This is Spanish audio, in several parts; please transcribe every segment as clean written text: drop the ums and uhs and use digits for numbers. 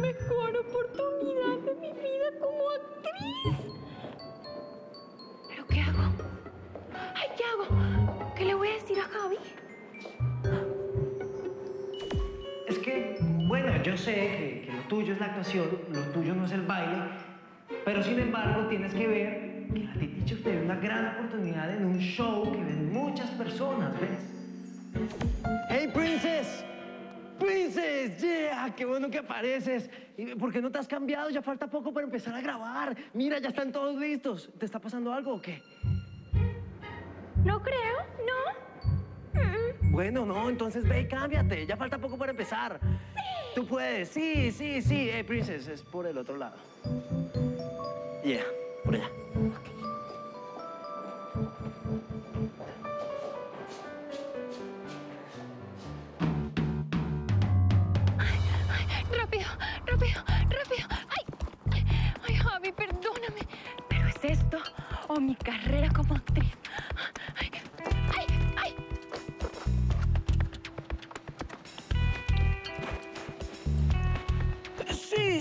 mejor oportunidad de mi vida como actriz. ¿Pero qué hago? Ay, ¿qué hago? ¿Qué le voy a decir a Javi? Es que, bueno, yo sé que lo tuyo es la actuación, lo tuyo no es el baile, pero sin embargo tienes que ver que la Teacher te dio una gran oportunidad en un show que ven muchas personas, ¿ves? ¡Hey, Princess! ¡Princess! ¡Yeah! ¡Qué bueno que apareces! ¿Por qué no te has cambiado? Ya falta poco para empezar a grabar. Mira, ya están todos listos. ¿Te está pasando algo o qué? No creo, no. Bueno, no, entonces ve y cámbiate. Ya falta poco para empezar. ¡Sí! Tú puedes. Sí. Hey, Princess, es por el otro lado. Yeah, por allá. Rápido. Ay, Javi, perdóname. ¿Pero es esto o mi carrera como actriz? Ay.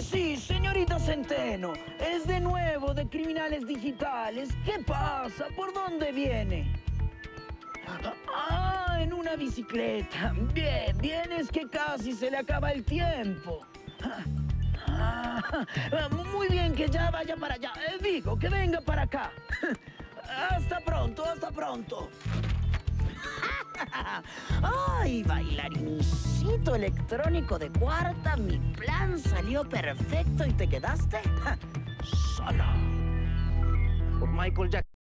Sí, señorita Centeno. Es de nuevo de Criminales Digitales. ¿Qué pasa? ¿Por dónde viene? Ah, en una bicicleta. Bien, es que casi se le acaba el tiempo. Muy bien, que ya vaya para allá. Digo, que venga para acá. Hasta pronto. Ay, bailarincito electrónico de cuarta, mi plan salió perfecto y te quedaste solo. Por Michael Jackson.